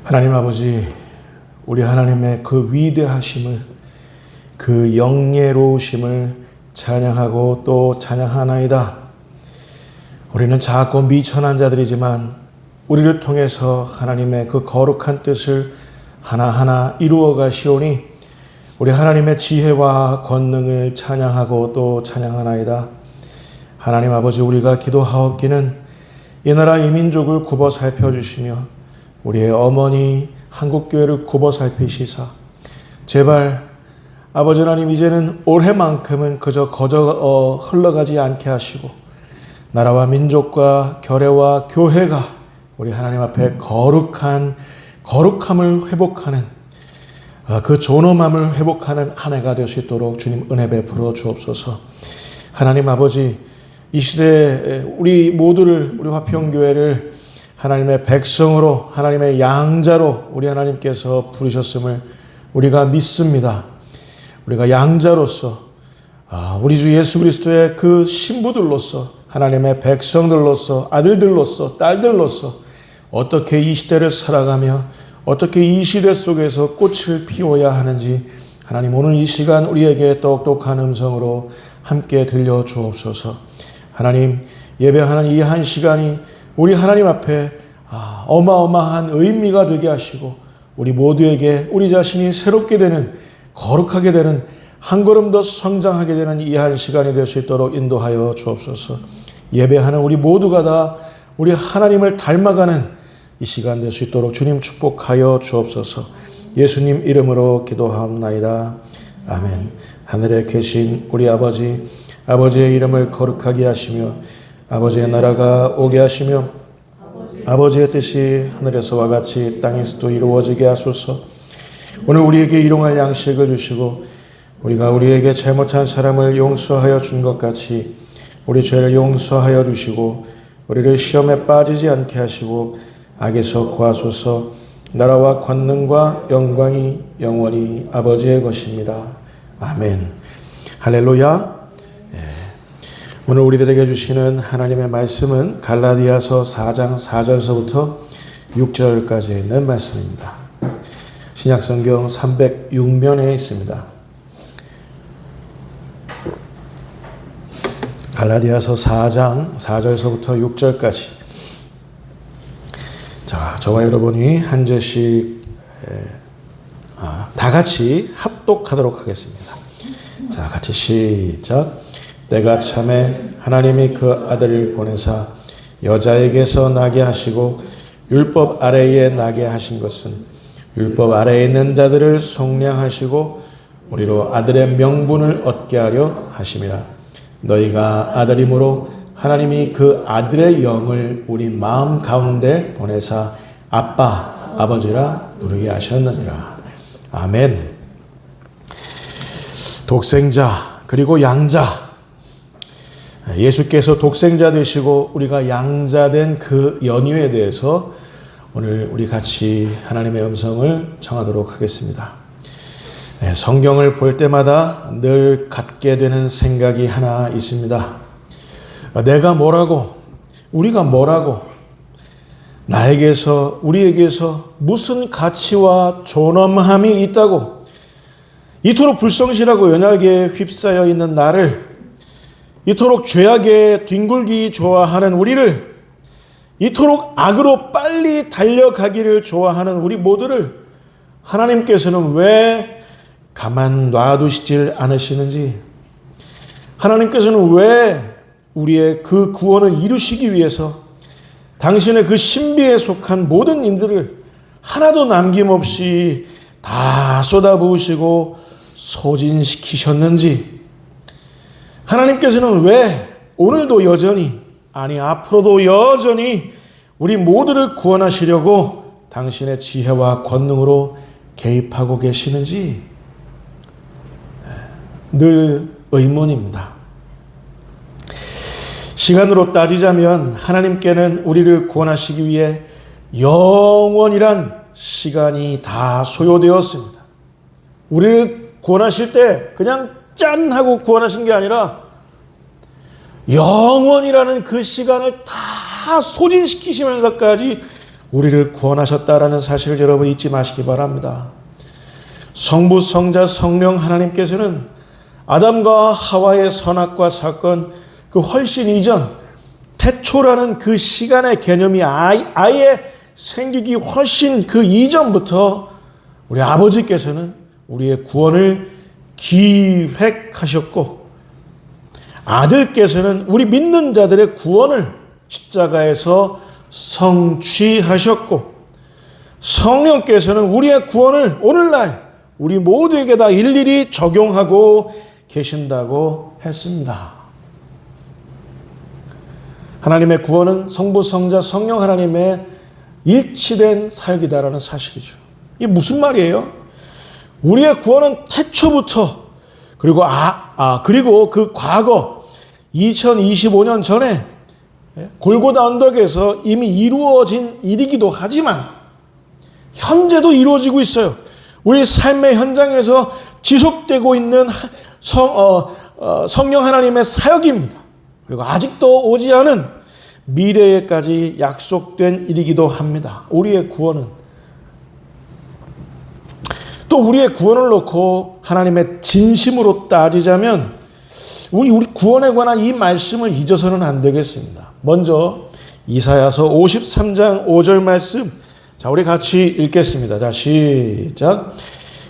하나님 아버지, 우리 하나님의 그 위대하심을, 그 영예로우심을 찬양하고 또 찬양하나이다. 우리는 작고 미천한 자들이지만 우리를 통해서 하나님의 그 거룩한 뜻을 하나하나 이루어 가시오니 우리 하나님의 지혜와 권능을 찬양하고 또 찬양하나이다. 하나님 아버지, 우리가 기도하옵기는 이 나라 이 민족을 굽어 살펴주시며 우리의 어머니 한국교회를 굽어 살피시사 제발 아버지 하나님, 이제는 올해만큼은 그저 흘러가지 않게 하시고 나라와 민족과 교회와 교회가 우리 하나님 앞에 거룩함을 회복하는 그 존엄함을 회복하는 한 해가 될 수 있도록 주님 은혜 베풀어 주옵소서. 하나님 아버지, 이 시대에 우리 모두를, 우리 화평교회를 하나님의 백성으로, 하나님의 양자로 우리 하나님께서 부르셨음을 우리가 믿습니다. 우리가 양자로서 우리 주 예수 그리스도의 그 신부들로서, 하나님의 백성들로서, 아들들로서, 딸들로서 어떻게 이 시대를 살아가며 어떻게 이 시대 속에서 꽃을 피워야 하는지 하나님, 오늘 이 시간 우리에게 똑똑한 음성으로 함께 들려주옵소서. 하나님, 예배하는 이 한 시간이 우리 하나님 앞에 어마어마한 의미가 되게 하시고 우리 모두에게 우리 자신이 새롭게 되는, 거룩하게 되는, 한 걸음 더 성장하게 되는 이 한 시간이 될 수 있도록 인도하여 주옵소서. 예배하는 우리 모두가 다 우리 하나님을 닮아가는 이 시간 될 수 있도록 주님 축복하여 주옵소서. 예수님 이름으로 기도하옵나이다. 아멘. 하늘에 계신 우리 아버지, 아버지의 이름을 거룩하게 하시며 아버지의 나라가 오게 하시며 아버지의 뜻이 하늘에서와 같이 땅에서도 이루어지게 하소서. 오늘 우리에게 일용할 양식을 주시고 우리가 우리에게 잘못한 사람을 용서하여 준 것 같이 우리 죄를 용서하여 주시고 우리를 시험에 빠지지 않게 하시고 악에서 구하소서. 나라와 권능과 영광이 영원히 아버지의 것입니다. 아멘. 할렐루야. 오늘 우리들에게 주시는 하나님의 말씀은 갈라디아서 4장 4절서부터 6절까지 있는 말씀입니다. 신약성경 306면에 있습니다. 갈라디아서 4장 4절서부터 6절까지. 자, 저와 여러분이 한 절씩 다 같이 합독하도록 하겠습니다. 자, 같이 시작. 내가 참에 하나님이 그 아들을 보내사 여자에게서 나게 하시고 율법 아래에 나게 하신 것은 율법 아래에 있는 자들을 속량하시고 우리로 아들의 명분을 얻게 하려 하심이라. 너희가 아들이므로 하나님이 그 아들의 영을 우리 마음 가운데 보내사 아빠, 아버지라 부르게 하셨느니라. 아멘. 독생자 그리고 양자, 예수께서 독생자 되시고 우리가 양자된 그 연유에 대해서 오늘 우리 같이 하나님의 음성을 청하도록 하겠습니다. 성경을 볼 때마다 늘 갖게 되는 생각이 하나 있습니다. 내가 뭐라고, 우리가 뭐라고, 나에게서, 우리에게서 무슨 가치와 존엄함이 있다고 이토록 불성실하고 연약에 휩싸여 있는 나를, 이토록 죄악에 뒹굴기 좋아하는 우리를, 이토록 악으로 빨리 달려가기를 좋아하는 우리 모두를 하나님께서는 왜 가만 놔두시질 않으시는지, 하나님께서는 왜 우리의 그 구원을 이루시기 위해서 당신의 그 신비에 속한 모든 인들을 하나도 남김없이 다 쏟아부으시고 소진시키셨는지, 하나님께서는 왜 오늘도 여전히, 아니 앞으로도 여전히 우리 모두를 구원하시려고 당신의 지혜와 권능으로 개입하고 계시는지 늘 의문입니다. 시간으로 따지자면 하나님께는 우리를 구원하시기 위해 영원이란 시간이 다 소요되었습니다. 우리를 구원하실 때 그냥 짠 하고 구원하신 게 아니라 영원이라는 그 시간을 다 소진시키시면서까지 우리를 구원하셨다라는 사실을 여러분 잊지 마시기 바랍니다. 성부, 성자, 성령 하나님께서는 아담과 하와의 선악과 사건 그 훨씬 이전 태초라는 그 시간의 개념이 아예 생기기 훨씬 그 이전부터 우리 아버지께서는 우리의 구원을 기획하셨고 아들께서는 우리 믿는 자들의 구원을 십자가에서 성취하셨고 성령께서는 우리의 구원을 오늘날 우리 모두에게 다 일일이 적용하고 계신다고 했습니다. 하나님의 구원은 성부, 성자, 성령 하나님의 일치된 사역이다라는 사실이죠. 이게 무슨 말이에요? 우리의 구원은 태초부터 그리고 그 과거 2025년 전에 골고다 언덕에서 이미 이루어진 일이기도 하지만 현재도 이루어지고 있어요. 우리 삶의 현장에서 지속되고 있는 성령 하나님의 사역입니다. 그리고 아직도 오지 않은 미래에까지 약속된 일이기도 합니다. 우리의 구원은. 또 우리의 구원을 놓고 하나님의 진심으로 따지자면 우리 구원에 관한 이 말씀을 잊어서는 안 되겠습니다. 먼저 이사야서 53장 5절 말씀, 자 우리 같이 읽겠습니다. 자 시작.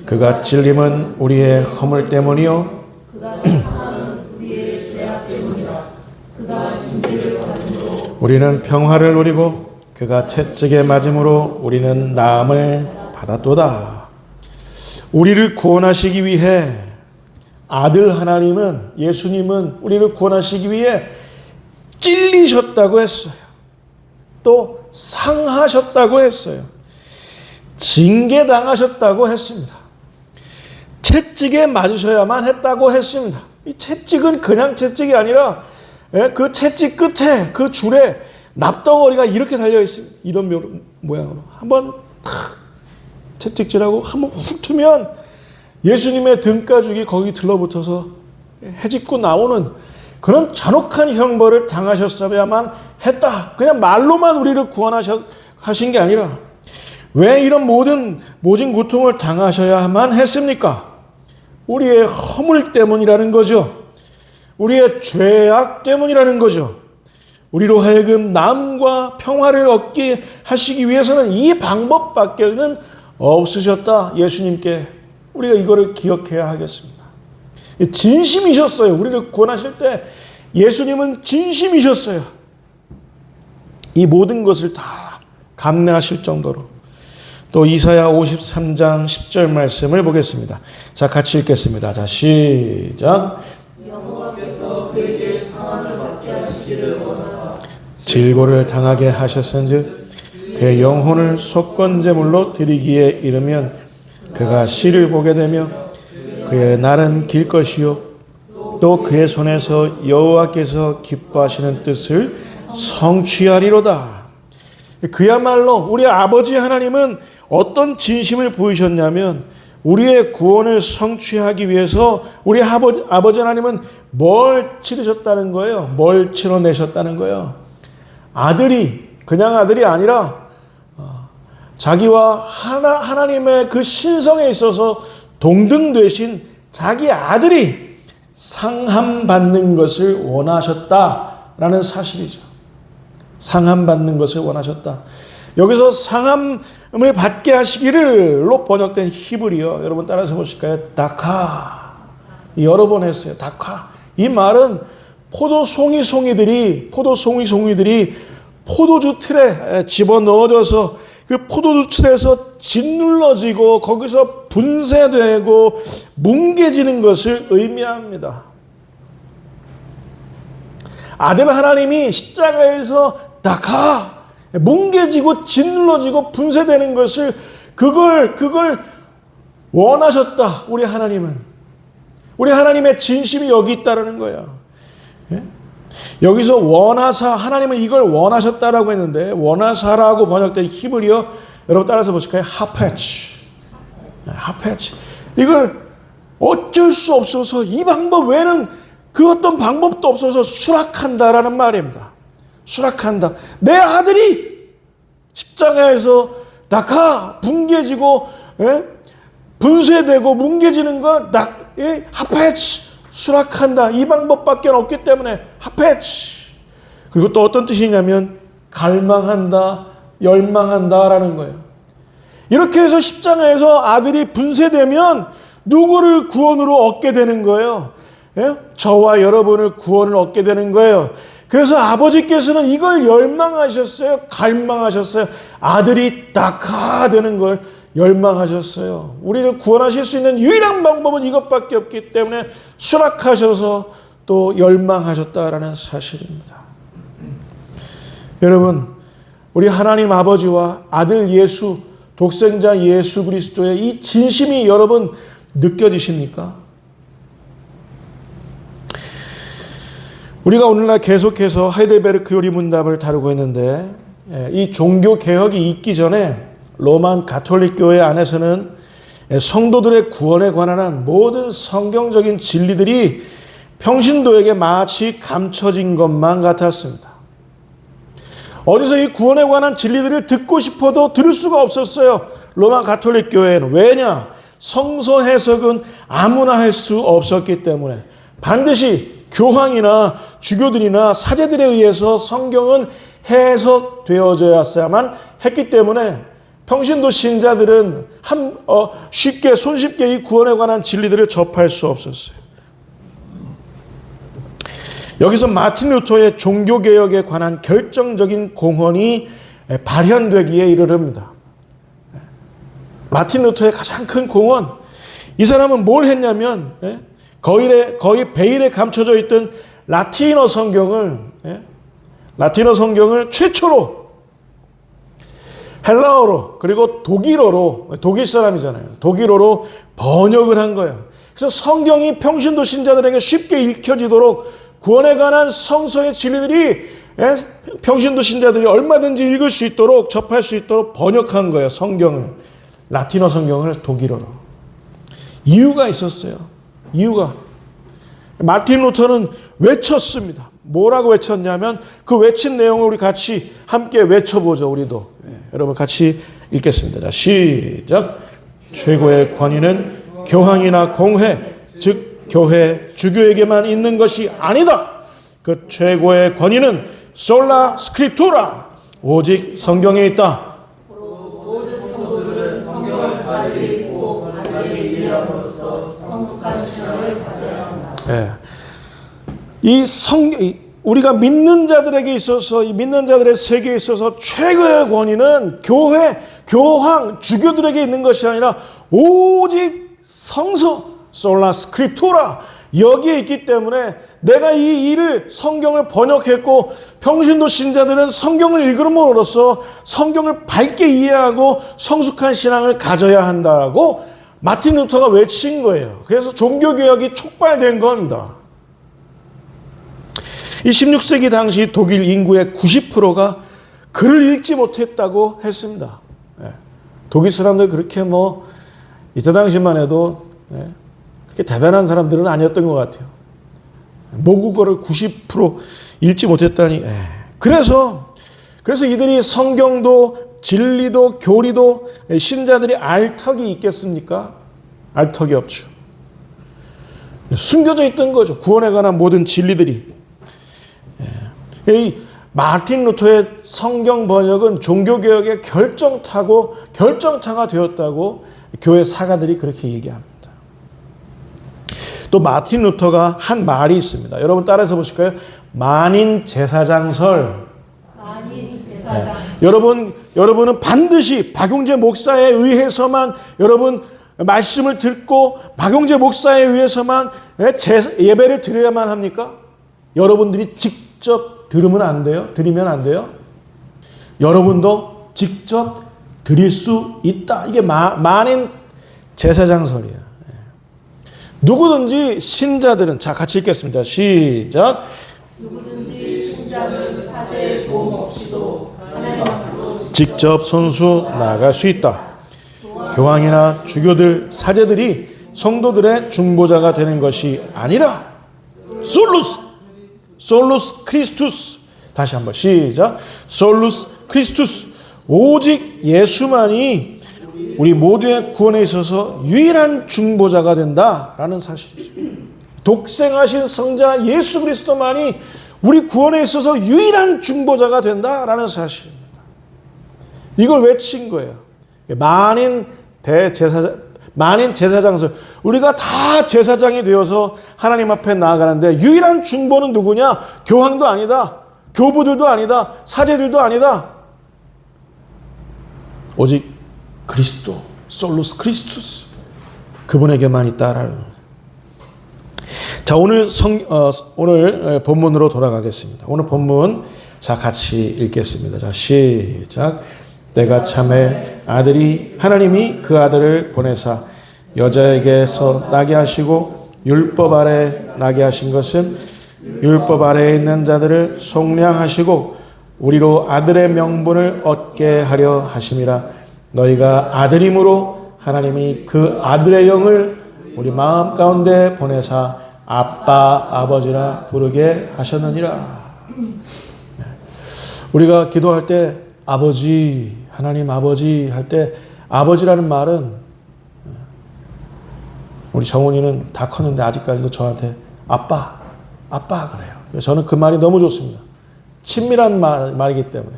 그가 찔림은 우리의 허물 때문이요 그가 상함은 우리의 죄악 때문이라. 그가 진리를 받음으로 우리는 평화를 누리고 그가 채찍에 맞음으로 우리는 나음을 받았도다. 우리를 구원하시기 위해 아들 하나님은, 예수님은 우리를 구원하시기 위해 찔리셨다고 했어요. 또 상하셨다고 했어요. 징계당하셨다고 했습니다. 채찍에 맞으셔야만 했다고 했습니다. 이 채찍은 그냥 채찍이 아니라 그 채찍 끝에 그 줄에 납덩어리가 이렇게 달려 있습니다. 이런 모양으로 한번 탁 채찍질하고 한번 훅 트면 예수님의 등가죽이 거기 들러붙어서 해집고 나오는 그런 잔혹한 형벌을 당하셨어야만 했다. 그냥 말로만 우리를 구원하신 게 아니라 왜 이런 모진 고통을 당하셔야만 했습니까? 우리의 허물 때문이라는 거죠. 우리의 죄악 때문이라는 거죠. 우리로 하여금 나음과 평화를 얻게 하시기 위해서는 이 방법밖에는 없으셨다. 예수님께 우리가 이거를 기억해야 하겠습니다. 진심이셨어요. 우리를 구원하실 때 예수님은 진심이셨어요. 이 모든 것을 다 감내하실 정도로. 또 이사야 53장 10절 말씀을 보겠습니다. 자, 같이 읽겠습니다. 자, 시작. 여호와께서 그에게 상함을 받게 하시기를 원하사 질고를 당하게 하셨은즉 그의 영혼을 속건제물로 드리기에 이르면 그가 씨를 보게 되며 그의 날은 길 것이요 또 그의 손에서 여호와께서 기뻐하시는 뜻을 성취하리로다. 그야말로 우리 아버지 하나님은 어떤 진심을 보이셨냐면 우리의 구원을 성취하기 위해서 우리 아버지 하나님은 뭘 치르셨다는 거예요. 뭘 치러내셨다는 거예요. 아들이 그냥 아들이 아니라 자기와 하나님의 그 신성에 있어서 동등 되신 자기 아들이 상함받는 것을 원하셨다라는 사실이죠. 상함받는 것을 원하셨다. 여기서 상함을 받게 하시기를로 번역된 히브리어 여러분 따라서 보실까요? 다카. 여러 번 했어요. 다카. 이 말은 포도송이들이 포도주 틀에 집어넣어져서 그 포도주 틀에서 짓눌러지고 거기서 분쇄되고 뭉개지는 것을 의미합니다. 아들 하나님이 십자가에서 다카 뭉개지고 짓눌러지고 분쇄되는 것을 그걸 원하셨다. 우리 하나님은. 우리 하나님의 진심이 여기 있다라는 거예요. 예? 여기서 원하사, 하나님은 이걸 원하셨다라고 했는데 원하사라고 번역된 히브리어 여러분 따라서 보실까요? 하페치. 이걸 어쩔 수 없어서 이 방법 외에는 그 어떤 방법도 없어서 수락한다라는 말입니다. 수락한다. 내 아들이 십자가에서 낙하 붕괴지고 분쇄되고 뭉개지는 걸 하페치 수락한다. 이 방법밖에 없기 때문에 하페치. 그리고 또 어떤 뜻이냐면 갈망한다, 열망한다라는 거예요. 이렇게 해서 십자가에서 아들이 분쇄되면 누구를 구원으로 얻게 되는 거예요? 저와 여러분을 구원을 얻게 되는 거예요. 그래서 아버지께서는 이걸 열망하셨어요. 갈망하셨어요. 아들이 낙하되는 걸 열망하셨어요. 우리를 구원하실 수 있는 유일한 방법은 이것밖에 없기 때문에 수락하셔서 또 열망하셨다라는 사실입니다. 여러분, 우리 하나님 아버지와 아들 예수, 독생자 예수 그리스도의 이 진심이 여러분 느껴지십니까? 우리가 오늘날 계속해서 하이델베르크 요리문답을 다루고 있는데 이 종교개혁이 있기 전에 로만 가톨릭 교회 안에서는 성도들의 구원에 관한 모든 성경적인 진리들이 평신도에게 마치 감춰진 것만 같았습니다. 어디서 이 구원에 관한 진리들을 듣고 싶어도 들을 수가 없었어요. 로마 가톨릭 교회는. 왜냐? 성서 해석은 아무나 할 수 없었기 때문에 반드시 교황이나 주교들이나 사제들에 의해서 성경은 해석되어져야만 했기 때문에 평신도 신자들은 손쉽게 이 구원에 관한 진리들을 접할 수 없었어요. 여기서 마틴 루터의 종교개혁에 관한 결정적인 공헌이 발현되기에 이르릅니다. 마틴 루터의 가장 큰 공헌, 이 사람은 뭘 했냐면 거의 베일에 감춰져 있던 라틴어 성경을 최초로 헬라어로 그리고 독일어로, 독일 사람이잖아요. 독일어로 번역을 한 거예요. 그래서 성경이 평신도 신자들에게 쉽게 읽혀지도록 구원에 관한 성서의 진리들이 평신도 신자들이 얼마든지 읽을 수 있도록 접할 수 있도록 번역한 거예요. 성경을. 라틴어 성경을 독일어로. 이유가 있었어요. 이유가. 마틴 루터는 외쳤습니다. 뭐라고 외쳤냐면 그 외친 내용을 우리 같이 함께 외쳐보죠. 우리도. 여러분 같이 읽겠습니다. 자, 시작. 최고의 권위는 교황이나 공회, 즉 교회, 주교에게만 있는 것이 아니다. 그 최고의 권위는 솔라 스크립투라, 오직 성경에 있다. 모든 성도들은 성경을 빨리 읽고 하나님의 일함으로써 성숙한 신앙을 가져야 한다. 우리가 믿는 자들에게 있어서, 이 믿는 자들의 세계에 있어서 최고의 권위는 교회, 교황, 주교들에게 있는 것이 아니라 오직 성서, 솔라 스크립투라, 여기에 있기 때문에 내가 이 일을 성경을 번역했고 평신도 신자들은 성경을 읽음으로써 성경을 밝게 이해하고 성숙한 신앙을 가져야 한다고 마틴 루터가 외친 거예요. 그래서 종교개혁이 촉발된 겁니다. 이 16세기 당시 독일 인구의 90%가 글을 읽지 못했다고 했습니다. 독일 사람들 그렇게 이때 당시만 해도 그렇게 대단한 사람들은 아니었던 것 같아요. 모국어를 90% 읽지 못했다니. 그래서 이들이 성경도 진리도 교리도 신자들이 알 턱이 있겠습니까? 알 턱이 없죠. 숨겨져 있던 거죠. 구원에 관한 모든 진리들이. 이 마틴 루터의 성경 번역은 종교개혁의 결정타가 되었다고 교회 사가들이 그렇게 얘기합니다. 또 마틴 루터가 한 말이 있습니다. 여러분 따라서 보실까요? 만인 제사장설. 여러분은 반드시 박용재 목사에 의해서만 여러분 말씀을 듣고 박용재 목사에 의해서만 예배를 드려야만 합니까? 여러분들이 직접 드리면 안 돼요? 여러분도 직접 드릴 수 있다. 이게 만인 제사장설이에요. 누구든지 신자들은, 자 같이 읽겠습니다. 시작. 누구든지 신자는 사제의 도움 없이도 하나님 앞으로 직접 손수 나아갈 수 있다. 교황이나 주교들, 사제들이 성도들의 중보자가 되는 것이 아니라 솔루스 크리스투스. 다시 한번 시작. 솔루스 크리스투스, 오직 예수만이 우리 모두의 구원에 있어서 유일한 중보자가 된다라는 사실이죠. 독생하신 성자 예수 그리스도만이 우리 구원에 있어서 유일한 중보자가 된다라는 사실입니다. 이걸 외친 거예요. 만인 제사장서, 우리가 다 제사장이 되어서 하나님 앞에 나아가는데 유일한 중보는 누구냐? 교황도 아니다. 교부들도 아니다. 사제들도 아니다. 오직 그리스도, 솔루스 크리스투스, 그분에게만 있다라는. 자, 오늘 본문으로 돌아가겠습니다. 오늘 본문 자 같이 읽겠습니다. 자, 시작. 때가 참에 하나님이 그 아들을 보내사 여자에게서 나게 하시고 율법 아래 나게 하신 것은 율법 아래에 있는 자들을 속량하시고 우리로 아들의 명분을 얻게 하려 하심이라. 너희가 아들임으로 하나님이 그 아들의 영을 우리 마음 가운데 보내사 아빠 아버지라 부르게 하셨느니라. 우리가 기도할 때 아버지, 하나님 아버지 할 때 아버지라는 말은, 우리 정훈이는 다 컸는데 아직까지도 저한테 아빠 그래요. 저는 그 말이 너무 좋습니다. 친밀한 말이기 때문에.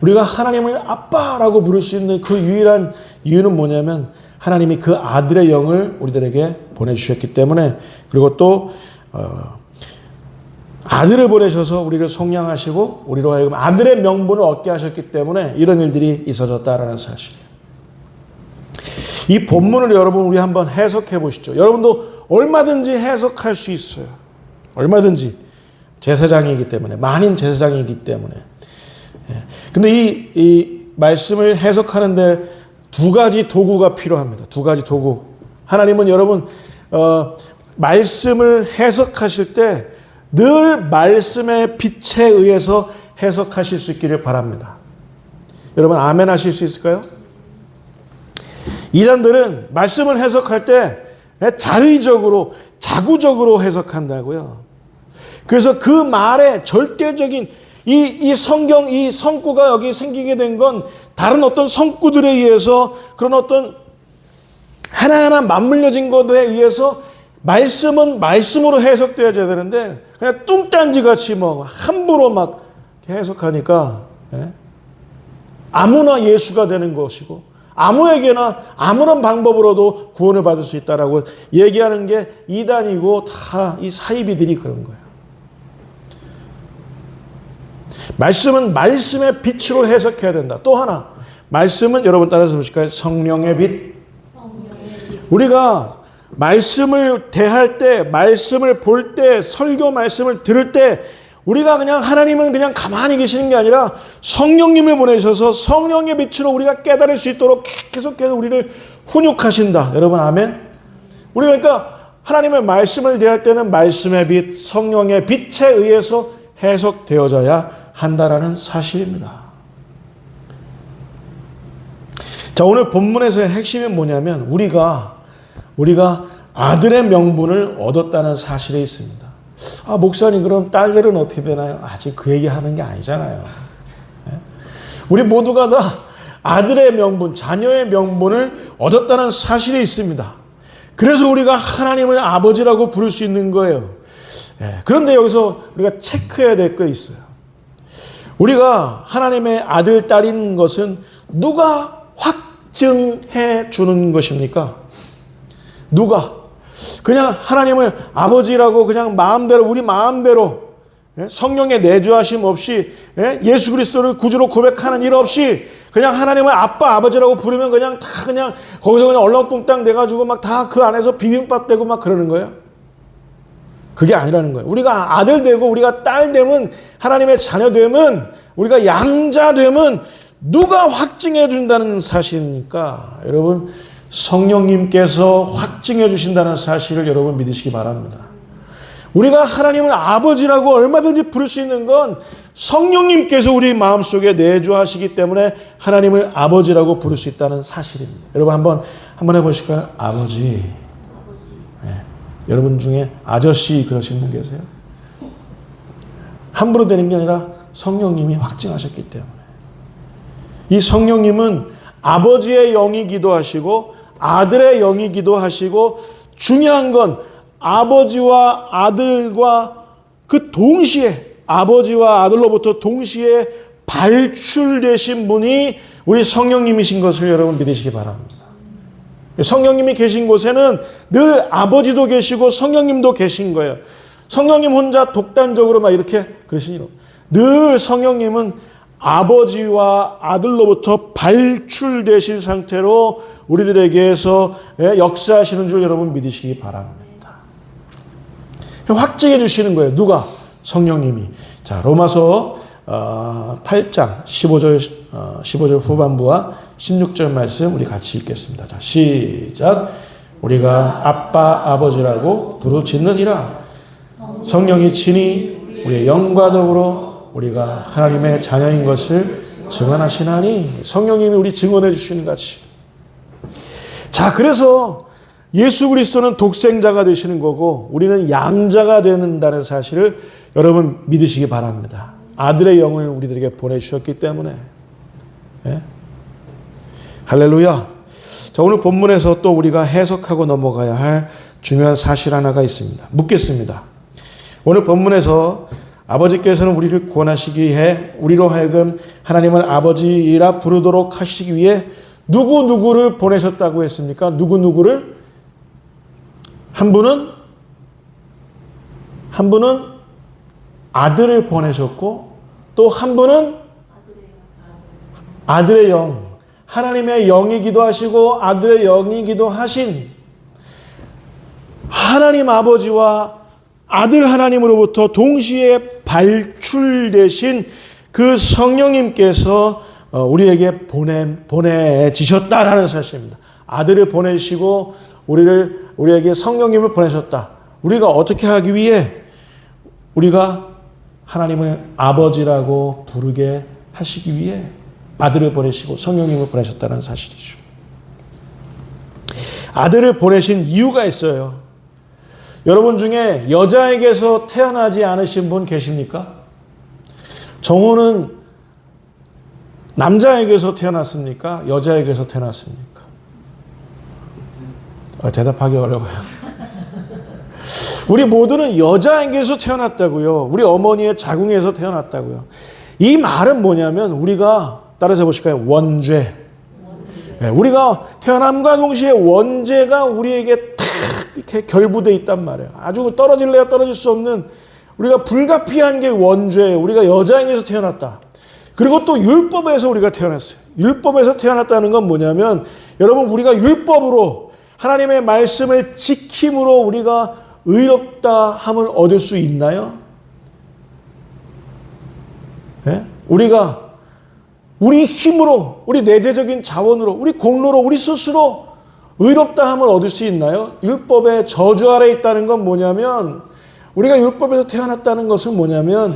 우리가 하나님을 아빠라고 부를 수 있는 그 유일한 이유는 뭐냐면 하나님이 그 아들의 영을 우리들에게 보내주셨기 때문에, 그리고 또 아들을 보내셔서 우리를 속량하시고 우리로 하여금 아들의 명분을 얻게 하셨기 때문에 이런 일들이 있어졌다라는 사실이에요. 이 본문을 여러분 우리 한번 해석해 보시죠. 여러분도 얼마든지 해석할 수 있어요. 얼마든지. 제사장이기 때문에, 만인 제사장이기 때문에. 근데 이 말씀을 해석하는데 두 가지 도구가 필요합니다. 두 가지 도구. 하나님은 여러분 말씀을 해석하실 때 늘 말씀의 빛에 의해서 해석하실 수 있기를 바랍니다. 여러분 아멘 하실 수 있을까요? 이단들은 말씀을 해석할 때 자의적으로, 자구적으로 해석한다고요. 그래서 그 말의 절대적인 이 성경, 이 성구가 여기 생기게 된 건 다른 어떤 성구들에 의해서, 그런 어떤 하나하나 맞물려진 것에 의해서 말씀은 말씀으로 해석되어야 되는데 그냥 뚱딴지 같이 함부로 막 해석하니까 아무나 예수가 되는 것이고 아무에게나 아무런 방법으로도 구원을 받을 수 있다라고 얘기하는 게 이단이고 다 이 사이비들이 그런 거예요. 말씀은 말씀의 빛으로 해석해야 된다. 또 하나, 말씀은 여러분 따라서 보실까요? 성령의 빛. 우리가 말씀을 대할 때, 말씀을 볼 때, 설교 말씀을 들을 때 우리가 그냥 하나님은 그냥 가만히 계시는 게 아니라 성령님을 보내셔서 성령의 빛으로 우리가 깨달을 수 있도록 계속해서 우리를 훈육하신다. 여러분 아멘? 우리가 그러니까 하나님의 말씀을 대할 때는 말씀의 빛, 성령의 빛에 의해서 해석되어져야 한다라는 사실입니다. 자, 오늘 본문에서의 핵심은 뭐냐면 우리가 아들의 명분을 얻었다는 사실에 있습니다. 아, 목사님 그럼 딸들은 어떻게 되나요? 아직 그 얘기하는 게 아니잖아요. 우리 모두가 다 아들의 명분, 자녀의 명분을 얻었다는 사실이 있습니다. 그래서 우리가 하나님을 아버지라고 부를 수 있는 거예요. 그런데 여기서 우리가 체크해야 될 거 있어요. 우리가 하나님의 아들, 딸인 것은 누가 확증해 주는 것입니까? 누가? 그냥 하나님을 아버지라고 그냥 마음대로, 우리 마음대로 성령의 내주하심 없이 예수 그리스도를 구주로 고백하는 일 없이 그냥 하나님을 아빠, 아버지라고 부르면 그냥 다 그냥 거기서 그냥 얼렁뚱땅 돼가지고 막 다 그 안에서 비빔밥 되고 막 그러는 거예요. 그게 아니라는 거예요. 우리가 아들 되고 우리가 딸 되면, 하나님의 자녀 되면, 우리가 양자 되면 누가 확증해 준다는 사실입니까? 여러분, 성령님께서 확증해 주신다는 사실을 여러분 믿으시기 바랍니다. 우리가 하나님을 아버지라고 얼마든지 부를 수 있는 건 성령님께서 우리 마음속에 내주하시기 때문에 하나님을 아버지라고 부를 수 있다는 사실입니다. 여러분 한번 해보실까요? 아버지. 여러분 중에 아저씨 그러신 분 계세요? 함부로 되는 게 아니라 성령님이 확증하셨기 때문에. 이 성령님은 아버지의 영이기도 하시고 아들의 영이기도 하시고, 중요한 건 아버지와 아들과 그 동시에, 아버지와 아들로부터 동시에 발출되신 분이 우리 성령님이신 것을 여러분 믿으시기 바랍니다. 성령님이 계신 곳에는 늘 아버지도 계시고 성령님도 계신 거예요. 성령님 혼자 독단적으로 막 이렇게 그러시니, 늘 성령님은 아버지와 아들로부터 발출되신 상태로 우리들에게서 역사하시는 줄 여러분 믿으시기 바랍니다. 확증해 주시는 거예요. 누가? 성령님이. 자, 로마서 8장 15절 후반부와 16절 말씀 우리 같이 읽겠습니다. 자, 시작. 우리가 아빠 아버지라고 부르짖느니라. 성령이 친히 우리의 영과 더불어 우리가 하나님의 자녀인 것을 증언하시나니. 성령님이 우리 증언해 주시는 같이. 자, 그래서 예수 그리스도는 독생자가 되시는 거고 우리는 양자가 되는다는 사실을 여러분 믿으시기 바랍니다. 아들의 영을 우리들에게 보내주셨기 때문에. 예? 할렐루야. 자, 오늘 본문에서 또 우리가 해석하고 넘어가야 할 중요한 사실 하나가 있습니다. 묻겠습니다. 오늘 본문에서 아버지께서는 우리를 구원하시기 위해 우리로 하여금 하나님을 아버지라 부르도록 하시기 위해 누구누구를 보내셨다고 했습니까? 누구누구를? 한 분은 아들을 보내셨고, 또 한 분은 아들의 영, 하나님의 영이기도 하시고 아들의 영이기도 하신 하나님 아버지와 아들 하나님으로부터 동시에 발출되신 그 성령님께서 우리에게 보내지셨다라는 사실입니다. 아들을 보내시고 우리에게 성령님을 보내셨다. 우리가 어떻게 하기 위해? 우리가 하나님을 아버지라고 부르게 하시기 위해 아들을 보내시고 성령님을 보내셨다는 사실이죠. 아들을 보내신 이유가 있어요. 여러분 중에 여자에게서 태어나지 않으신 분 계십니까? 정호는 남자에게서 태어났습니까? 여자에게서 태어났습니까? 대답하기 어려워요. 우리 모두는 여자에게서 태어났다고요. 우리 어머니의 자궁에서 태어났다고요. 이 말은 뭐냐면 우리가 따라서 보실까요? 원죄. 네, 우리가 태어남과 동시에 원죄가 우리에게 탁 이렇게 결부되어 있단 말이에요. 아주 떨어질래야 떨어질 수 없는, 우리가 불가피한 게 원죄예요. 우리가 여자에게서 태어났다. 그리고 또 율법에서 우리가 태어났어요. 율법에서 태어났다는 건 뭐냐면, 여러분, 우리가 율법으로 하나님의 말씀을 지킴으로 우리가 의롭다 함을 얻을 수 있나요? 네? 우리가 우리 힘으로, 우리 내재적인 자원으로, 우리 공로로, 우리 스스로 의롭다 함을 얻을 수 있나요? 율법의 저주 아래 있다는 건 뭐냐면, 우리가 율법에서 태어났다는 것은 뭐냐면,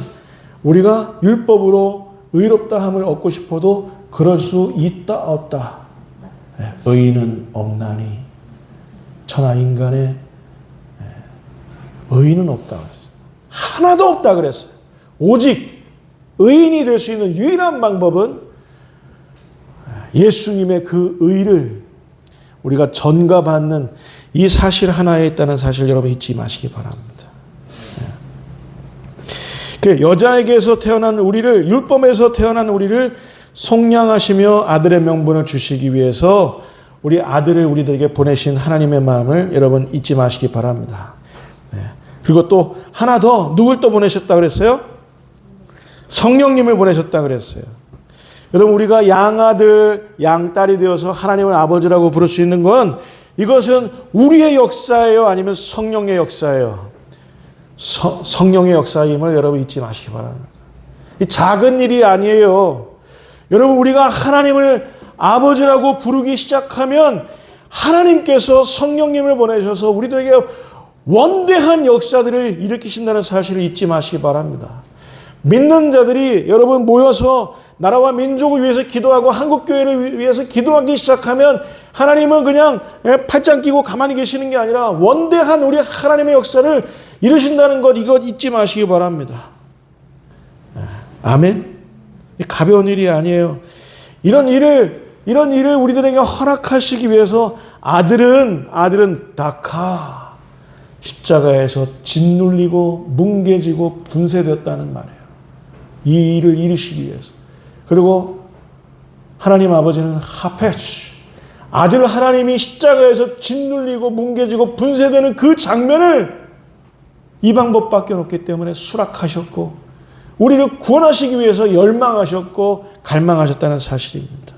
우리가 율법으로 의롭다 함을 얻고 싶어도 그럴 수 있다 없다. 네. 의인은 없나니 천하 인간의 의인은 없다. 하나도 없다 그랬어요. 오직 의인이 될 수 있는 유일한 방법은 예수님의 그 의를 우리가 전가받는 이 사실 하나에 있다는 사실 여러분 잊지 마시기 바랍니다. 여자에게서 태어난 우리를, 율법에서 태어난 우리를 속량하시며 아들의 명분을 주시기 위해서 우리 아들을 우리들에게 보내신 하나님의 마음을 여러분 잊지 마시기 바랍니다. 그리고 또 하나 더, 누굴 또 보내셨다 그랬어요? 성령님을 보내셨다 그랬어요. 여러분, 우리가 양아들, 양딸이 되어서 하나님을 아버지라고 부를 수 있는 건, 이것은 우리의 역사예요? 아니면 성령의 역사예요? 성령의 역사임을 여러분 잊지 마시기 바랍니다. 이 작은 일이 아니에요. 여러분, 우리가 하나님을 아버지라고 부르기 시작하면 하나님께서 성령님을 보내셔서 우리들에게 원대한 역사들을 일으키신다는 사실을 잊지 마시기 바랍니다. 믿는 자들이 여러분 모여서 나라와 민족을 위해서 기도하고 한국교회를 위해서 기도하기 시작하면 하나님은 그냥 팔짱 끼고 가만히 계시는 게 아니라 원대한 우리 하나님의 역사를 이루신다는 것, 이것 잊지 마시기 바랍니다. 아멘. 가벼운 일이 아니에요. 이런 일을 우리들에게 허락하시기 위해서 아들은 다카 십자가에서 짓눌리고 뭉개지고 분쇄되었다는 말이에요. 이 일을 이루시기 위해서. 그리고 하나님 아버지는 하페츠 아들 하나님이 십자가에서 짓눌리고 뭉개지고 분쇄되는 그 장면을 이 방법밖에 없기 때문에 수락하셨고 우리를 구원하시기 위해서 열망하셨고 갈망하셨다는 사실입니다.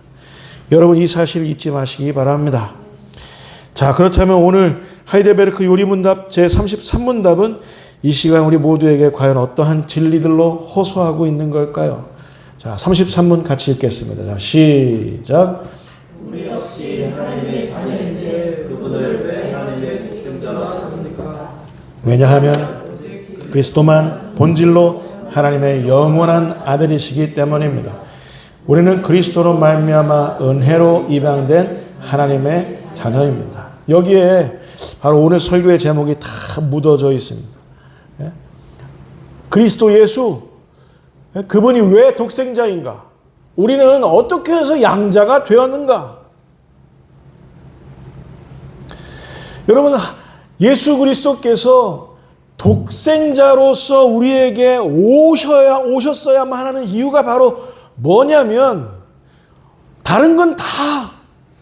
여러분 이 사실을 잊지 마시기 바랍니다. 자, 그렇다면 오늘 하이델베르크 요리문답 제33문답은 이 시간 우리 모두에게 과연 어떠한 진리들로 호소하고 있는 걸까요? 자, 33문 같이 읽겠습니다. 자, 시작. 우리 역시 하나님의 자녀인데 그분을 왜 하나님의 독생자라 부릅니까? 왜냐하면 그리스도만 본질로 하나님의 영원한 아들이시기 때문입니다. 우리는 그리스도로 말미암아 은혜로 입양된 하나님의 자녀입니다. 여기에 바로 오늘 설교의 제목이 다 묻어져 있습니다. 그리스도 예수, 그분이 왜 독생자인가? 우리는 어떻게 해서 양자가 되었는가? 여러분, 예수 그리스도께서 독생자로서 우리에게 오셨어야만 하는 이유가 바로 뭐냐면 다른 건 다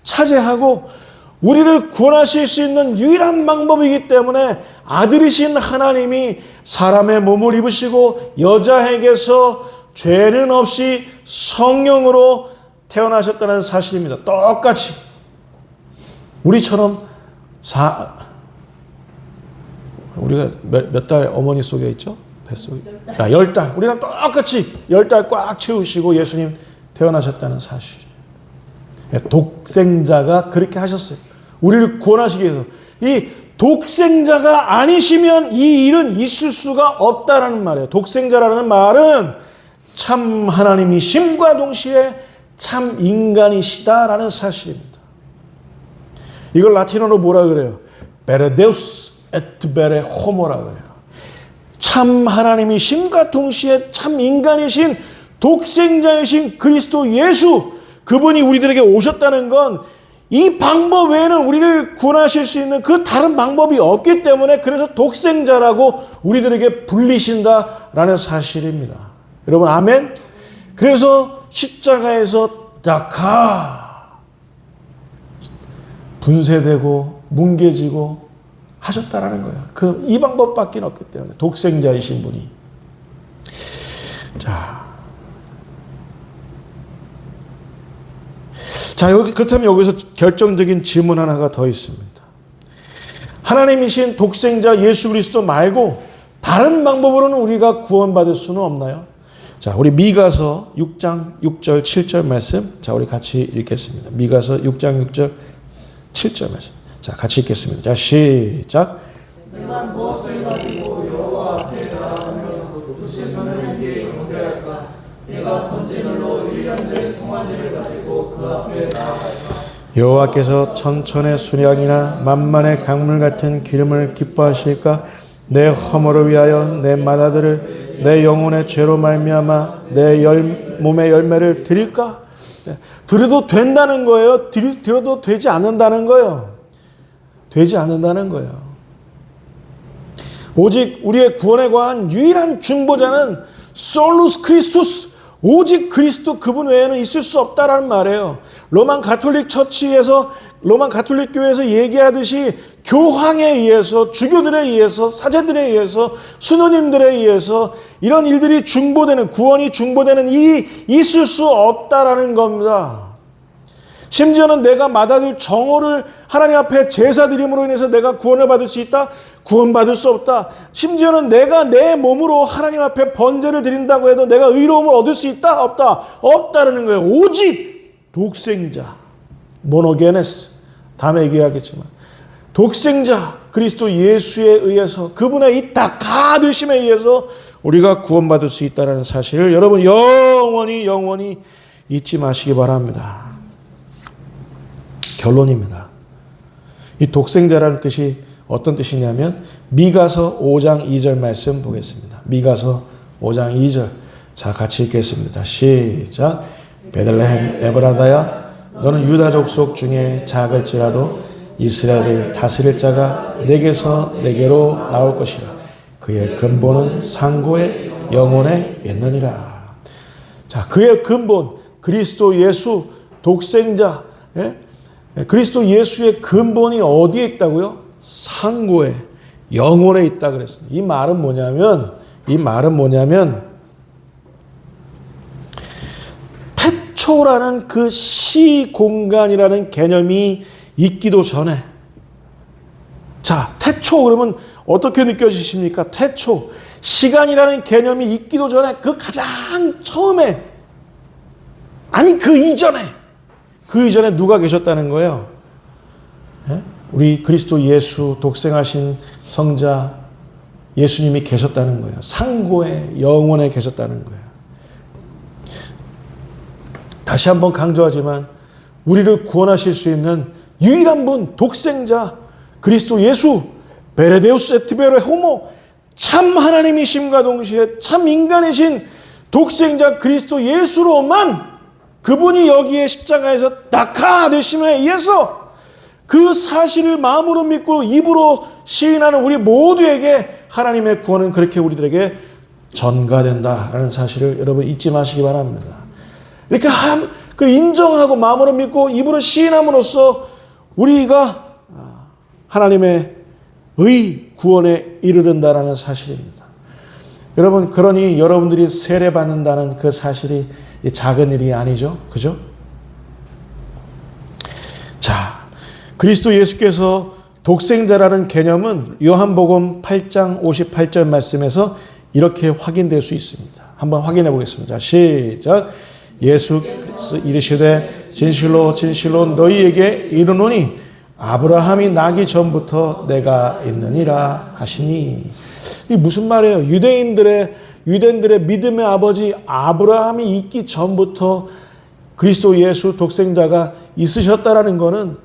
차지하고 우리를 구원하실 수 있는 유일한 방법이기 때문에 아들이신 하나님이 사람의 몸을 입으시고 여자에게서 죄는 없이 성령으로 태어나셨다는 사실입니다. 똑같이 우리처럼 우리가 몇 달 어머니 속에 있죠? 뱃속에. 10달. 우리랑 똑같이 10달 꽉 채우시고 예수님 태어나셨다는 사실. 독생자가 그렇게 하셨어요. 우리를 구원하시기 위해서. 이 독생자가 아니시면 이 일은 있을 수가 없다라는 말이에요. 독생자라는 말은 참 하나님이심과 동시에 참 인간이시다라는 사실입니다. 이걸 라틴어로 뭐라 그래요? 베르데우스 에트 베레 호모라 그래요. 참 하나님이심과 동시에 참 인간이신 독생자이신 그리스도 예수, 그분이 우리들에게 오셨다는 건 이 방법 외에는 우리를 구원하실 수 있는 그 다른 방법이 없기 때문에 그래서 독생자라고 우리들에게 불리신다라는 사실입니다. 여러분 아멘? 그래서 십자가에서 다카 분쇄되고 뭉개지고 하셨다라는 거예요. 이 방법밖에 없기 때문에 독생자이신 분이. 그렇다면 여기서 결정적인 질문 하나가 더 있습니다. 하나님이신 독생자 예수 그리스도 말고 다른 방법으로는 우리가 구원받을 수는 없나요? 자, 우리 미가서 6장 6절 7절 말씀. 자, 우리 같이 읽겠습니다. 미가서 6장 6절 7절 말씀. 자, 같이 읽겠습니다. 자, 시작. 내가 무엇을 가지고 여호와 앞에 나아가며 도시에서는 이게 경배할까? 내가 번제물로 1년 된 송아지를 가지고 그 앞에 나아갈까? 여호와께서 천천의 수량이나 만만의 강물 같은 기름을 기뻐하실까? 내 허물을 위하여 내 맏아들을 내 영혼의 죄로 말미암아 내 몸의 열매를 드릴까? 드려도 된다는 거예요. 드려도 되지 않는다는 거예요. 되지 않는다는 거예요. 오직 우리의 구원에 관한 유일한 중보자는 솔루스 크리스투스, 오직 그리스도 그분 외에는 있을 수 없다라는 말이에요. 로만 가톨릭 처치에서, 로만 가톨릭 교회에서 얘기하듯이 교황에 의해서, 주교들에 의해서, 사제들에 의해서, 수노님들에 의해서 이런 일들이 중보되는, 구원이 중보되는 일이 있을 수 없다라는 겁니다. 심지어는 내가 맏아들 정호를 하나님 앞에 제사 드림으로 인해서 내가 구원을 받을 수 있다? 구원받을 수 없다. 심지어는 내가 내 몸으로 하나님 앞에 번제를 드린다고 해도 내가 의로움을 얻을 수 있다? 없다? 없다라는 거예요. 오직 독생자, 모노게네스, 다음에 얘기하겠지만 독생자 그리스도 예수에 의해서, 그분의 이 다카드심에 의해서 우리가 구원받을 수 있다는 사실을 여러분 영원히 잊지 마시기 바랍니다. 결론입니다. 이 독생자라는 뜻이 어떤 뜻이냐면 미가서 5장 2절 말씀 보겠습니다. 미가서 5장 2절. 자, 같이 읽겠습니다. 시작. 베들레헴 에브라다야 너는 유다 족속 중에 작을지라도 이스라엘을 다스릴 자가 내게서 내게로 나올 것이라. 그의 근본은 상고의 영혼에 있느니라. 자, 그의 근본 그리스도 예수 독생자, 그리스도 예수의 근본이 어디에 있다고요? 상고에 영혼에 있다 그랬습니다. 이 말은 뭐냐면 태초라는 그 시공간이라는 개념이 있기도 전에, 자, 태초 그러면 어떻게 느껴지십니까? 태초 시간이라는 개념이 있기도 전에 그 가장 처음에, 아니 그 이전에 누가 계셨다는 거예요? 우리 그리스도 예수 독생하신 성자 예수님이 계셨다는 거예요. 상고의 영혼에 계셨다는 거예요. 다시 한번 강조하지만 우리를 구원하실 수 있는 유일한 분 독생자 그리스도 예수 베레데우스 에티베르 호모 참 하나님이심과 동시에 참 인간이신 독생자 그리스도 예수로만 그분이 여기에 십자가에서 낙하되심에 의해서 그 사실을 마음으로 믿고 입으로 시인하는 우리 모두에게 하나님의 구원은 그렇게 우리들에게 전가된다라는 사실을 여러분 잊지 마시기 바랍니다. 이렇게 그 인정하고 마음으로 믿고 입으로 시인함으로써 우리가 하나님의 구원에 이르른다라는 사실입니다. 여러분, 그러니 여러분들이 세례받는다는 그 사실이 작은 일이 아니죠. 그죠? 자, 그리스도 예수께서 독생자라는 개념은 요한복음 8장 58절 말씀에서 이렇게 확인될 수 있습니다. 한번 확인해 보겠습니다. 시작. 예수께서 이르시되 진실로 진실로 너희에게 이르노니 아브라함이 나기 전부터 내가 있느니라 하시니. 이 무슨 말이에요? 유대인들의 믿음의 아버지 아브라함이 있기 전부터 그리스도 예수 독생자가 있으셨다라는 것은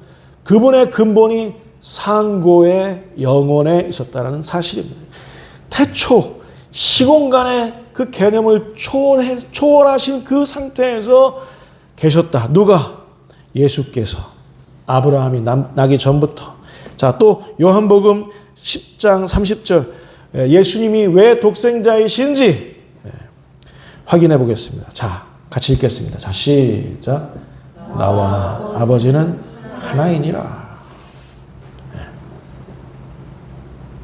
그분의 근본이 상고의 영혼에 있었다는 사실입니다. 태초 시공간의 그 개념을 초월하신 그 상태에서 계셨다. 누가? 예수께서 아브라함이 나기 전부터. 자, 또 요한복음 10장 30절 예수님이 왜 독생자이신지 확인해 보겠습니다. 자, 같이 읽겠습니다. 자, 시작. 나와 아버지는 하나이니라.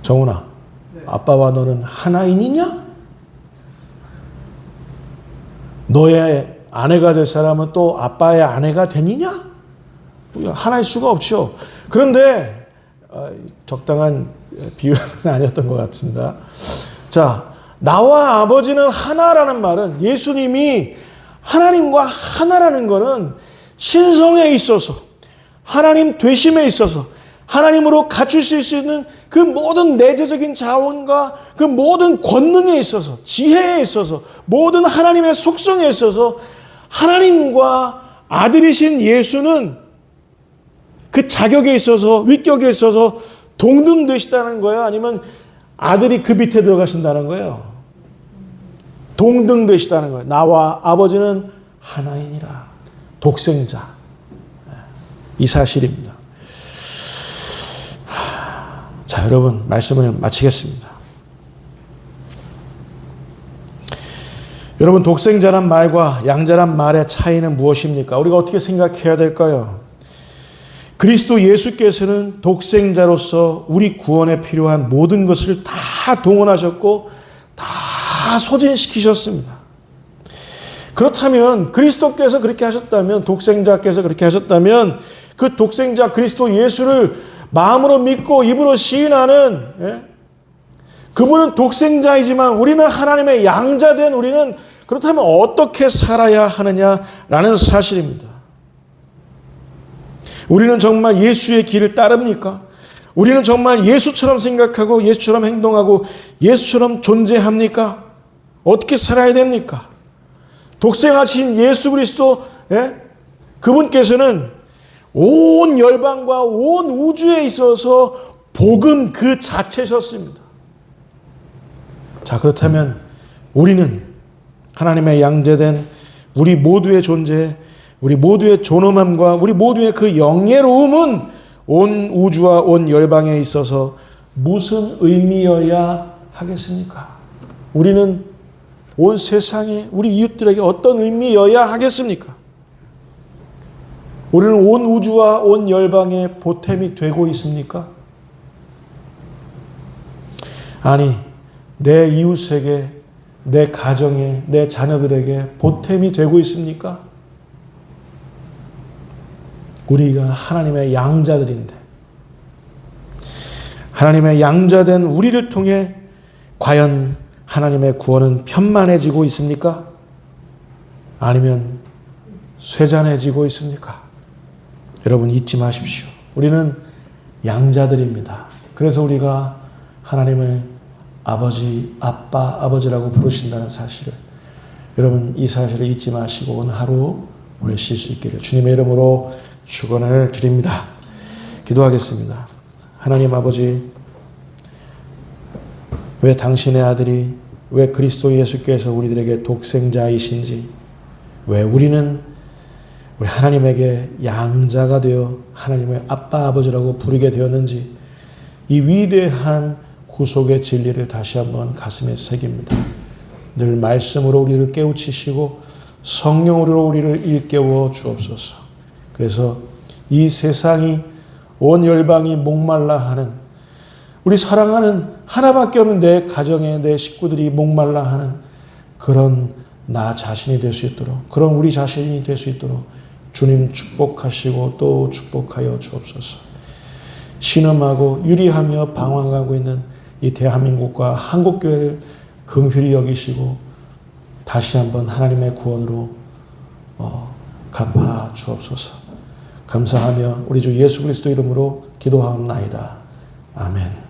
정훈아, 아빠와 너는 하나이니냐? 너의 아내가 될 사람은 또 아빠의 아내가 되느냐? 하나일 수가 없죠. 그런데 적당한 비유는 아니었던 것 같습니다. 자, 나와 아버지는 하나라는 말은 예수님이 하나님과 하나라는 것은 신성에 있어서 하나님 되심에 있어서 하나님으로 갖추실 수 있는 그 모든 내재적인 자원과 그 모든 권능에 있어서 지혜에 있어서 모든 하나님의 속성에 있어서 하나님과 아들이신 예수는 그 자격에 있어서 위격에 있어서 동등되시다는 거예요? 아니면 아들이 그 밑에 들어가신다는 거예요? 동등되시다는 거예요. 나와 아버지는 하나이니라. 독생자. 이 사실입니다. 자, 여러분, 말씀을 마치겠습니다. 여러분, 독생자란 말과 양자란 말의 차이는 무엇입니까? 우리가 어떻게 생각해야 될까요? 그리스도 예수께서는 독생자로서 우리 구원에 필요한 모든 것을 다 동원하셨고 다 소진시키셨습니다. 그렇다면 그리스도께서 그렇게 하셨다면, 독생자께서 그렇게 하셨다면 그 독생자 그리스도 예수를 마음으로 믿고 입으로 시인하는 그분은 독생자이지만 우리는 하나님의 양자된 우리는 그렇다면 어떻게 살아야 하느냐라는 사실입니다. 우리는 정말 예수의 길을 따릅니까? 우리는 정말 예수처럼 생각하고 예수처럼 행동하고 예수처럼 존재합니까? 어떻게 살아야 됩니까? 독생하신 예수 그리스도 그분께서는 온 열방과 온 우주에 있어서 복음 그 자체셨습니다. 자, 그렇다면 우리는 하나님의 양자된 우리 모두의 존재, 우리 모두의 존엄함과 우리 모두의 그 영예로움은 온 우주와 온 열방에 있어서 무슨 의미여야 하겠습니까? 우리는 온 세상에 우리 이웃들에게 어떤 의미여야 하겠습니까? 우리는 온 우주와 온 열방에 보탬이 되고 있습니까? 아니, 내 이웃에게, 내 가정에, 내 자녀들에게 보탬이 되고 있습니까? 우리가 하나님의 양자들인데, 하나님의 양자된 우리를 통해 과연 하나님의 구원은 편만해지고 있습니까? 아니면 쇠잔해지고 있습니까? 여러분 잊지 마십시오. 우리는 양자들입니다. 그래서 우리가 하나님을 아버지, 아빠, 아버지라고 부르신다는 사실을, 여러분 이 사실을 잊지 마시고 오늘 하루 우리 쉴 수 있기를 주님의 이름으로 축원을 드립니다. 기도하겠습니다. 하나님 아버지, 왜 당신의 아들이, 왜 그리스도 예수께서 우리들에게 독생자이신지, 왜 우리는 우리 하나님에게 양자가 되어 하나님을 아빠 아버지라고 부르게 되었는지, 이 위대한 구속의 진리를 다시 한번 가슴에 새깁니다. 늘 말씀으로 우리를 깨우치시고 성령으로 우리를 일깨워 주옵소서. 그래서 이 세상이, 온 열방이 목말라 하는, 우리 사랑하는 하나밖에 없는 내 가정에 내 식구들이 목말라 하는 그런 나 자신이 될 수 있도록, 그런 우리 자신이 될 수 있도록 주님 축복하시고 또 축복하여 주옵소서. 신음하고 유리하며 방황하고 있는 이 대한민국과 한국교회를 긍휼히 여기시고 다시 한번 하나님의 구원으로 갚아 주옵소서. 감사하며 우리 주 예수 그리스도 이름으로 기도하옵나이다. 아멘.